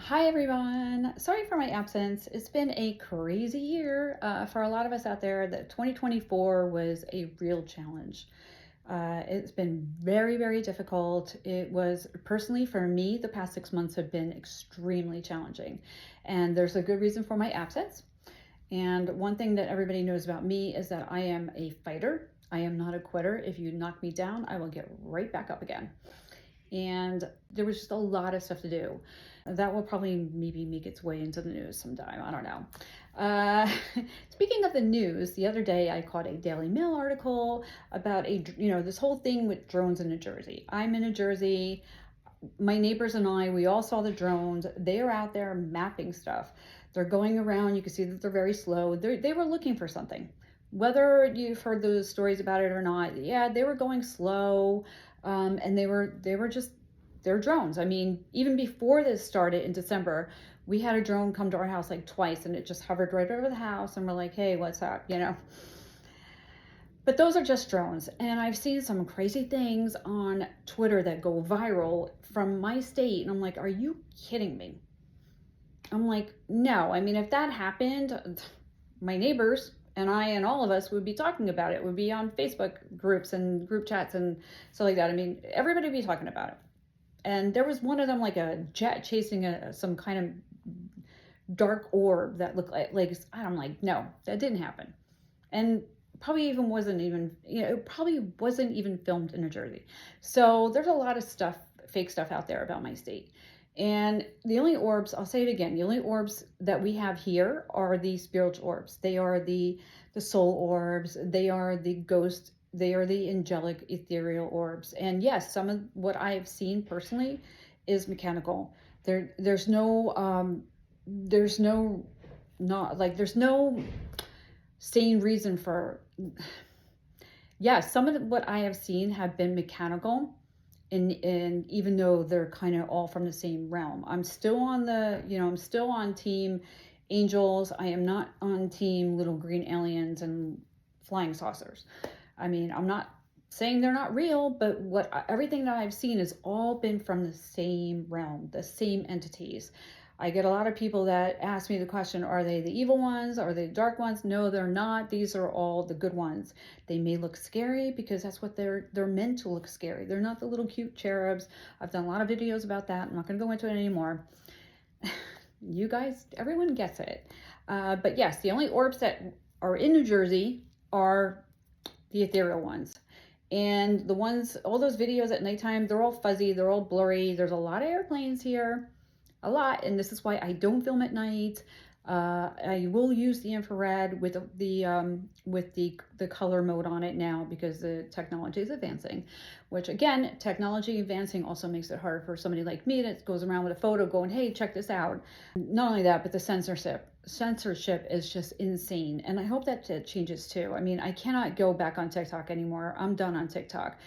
Hi everyone. Sorry for my absence. It's been a crazy year for a lot of us out there. That 2024 was a real challenge. It's been very, very difficult. It was personally for me, the past 6 months have been extremely challenging. And there's a good reason for my absence. And one thing that everybody knows about me is that I am a fighter. I am not a quitter. If you knock me down, I will get right back up again. And there was just a lot of stuff to do. That will probably maybe make its way into the news sometime. I don't know. Uh, Speaking of the news, the other day I caught a Daily Mail article about this whole thing with drones in New Jersey. I'm in New Jersey. My neighbors and we all saw the drones. They are out there mapping stuff. They're going around. You can see that they're very slow. They were looking for something. Whether you've heard those stories about it or not, yeah, they were going slow, and they were just they're drones. I mean, even before this started in December, we had a drone come to our house like twice, and it just hovered right over the house, and we're like, "Hey, what's up?" But those are just drones. And I've seen some crazy things on Twitter that go viral from my state. And I'm like, are you kidding me? I'm like, no. I mean, if that happened, my neighbors and I and all of us would be talking about it. Would be on Facebook groups and group chats and stuff like that. I mean, everybody would be talking about it. And there was one of them, like a jet chasing some kind of dark orb that looked like I'm like, no, that didn't happen. And probably even wasn't even, it probably wasn't even filmed in New Jersey. So there's a lot of stuff, fake stuff out there about my state. And the only orbs, I'll say it again, the only orbs that we have here are the spiritual orbs. They are the soul orbs. They are the ghost. They are the angelic ethereal orbs. And yes, some of what I have seen personally is mechanical. There's no there's no not like there's no sane reason for. Yes, some of what I have seen have been mechanical, and even though they're kind of all from the same realm, I'm still on team angels. I am not on team little green aliens and flying saucers. I mean, I'm not saying they're not real, but everything that I've seen has all been from the same realm, the same entities. I get a lot of people that ask me the question, are they the evil ones? Are they the dark ones? No, they're not. These are all the good ones. They may look scary because that's what they're meant to look scary. They're not the little cute cherubs. I've done a lot of videos about that. I'm not going to go into it anymore. You guys, everyone gets it. But yes, the only orbs that are in New Jersey are the ethereal ones. And the ones, all those videos at nighttime, they're all fuzzy, they're all blurry. There's a lot of airplanes here, a lot, and this is why I don't film at night. I will use the infrared with the color mode on it now because the technology is advancing. Which again, technology advancing also makes it harder for somebody like me that goes around with a photo going, "Hey, check this out." Not only that, but the censorship is just insane, and I hope that changes too. I mean, I cannot go back on TikTok anymore. I'm done on TikTok.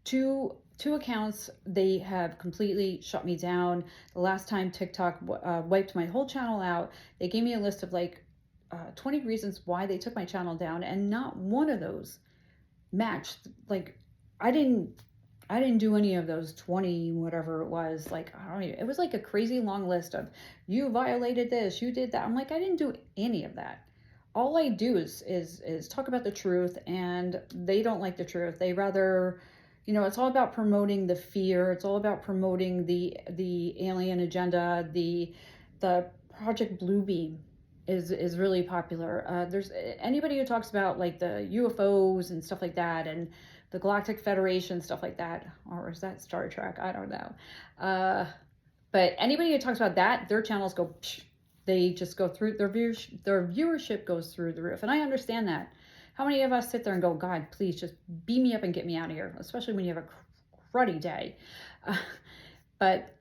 Two accounts, they have completely shut me down. The last time TikTok wiped my whole channel out, they gave me a list of like 20 reasons why they took my channel down, and not one of those matched. Like, I didn't do any of those 20 whatever it was. Like, I don't even, it was like a crazy long list of, you violated this, you did that. I'm like, I didn't do any of that. All I do is talk about the truth, and they don't like the truth. They rather, it's all about promoting the fear. It's all about promoting the alien agenda. The Project Bluebeam is really popular. There's anybody who talks about like the UFOs and stuff like that, and the Galactic Federation, stuff like that, or is that Star Trek? I don't know. But anybody who talks about that, their channels go. Psh, they just go through their viewership goes through the roof, and I understand that. How many of us sit there and go, God, please just beam me up and get me out of here, especially when you have a cruddy day. Uh, but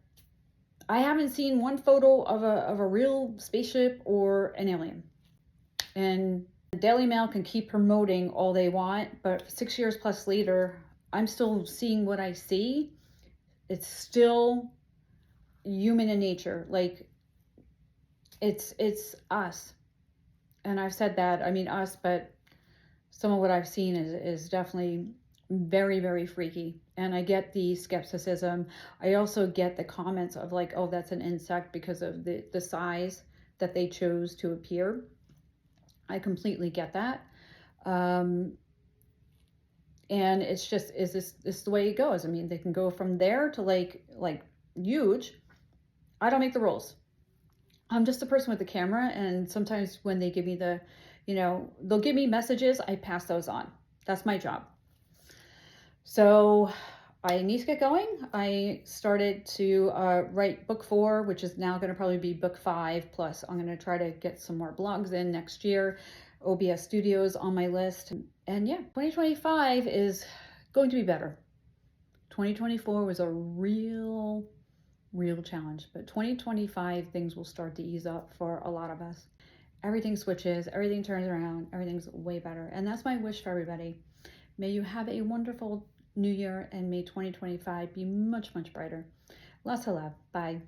I haven't seen one photo of a real spaceship or an alien. And the Daily Mail can keep promoting all they want, but 6 years plus later, I'm still seeing what I see. It's still human in nature. Like, it's us. And I've said that, I mean us, but some of what I've seen is definitely very, very freaky. And I get the skepticism. I also get the comments of like, oh, that's an insect because of the size that they chose to appear. I completely get that. Um, and it's just, is this the way it goes? I mean, they can go from there to like huge. I don't make the rules. I'm just a person with the camera, and sometimes when they give me they'll give me messages, I pass those on. That's my job. So I need to get going. I started to write book 4, which is now going to probably be book 5. Plus, I'm going to try to get some more blogs in next year. OBS Studios on my list. And yeah, 2025 is going to be better. 2024 was a real challenge, but 2025 things will start to ease up for a lot of us. Everything switches, everything turns around, everything's way better. And that's my wish for everybody. May you have a wonderful new year, and may 2025 be much, much brighter. Lots of love. Bye.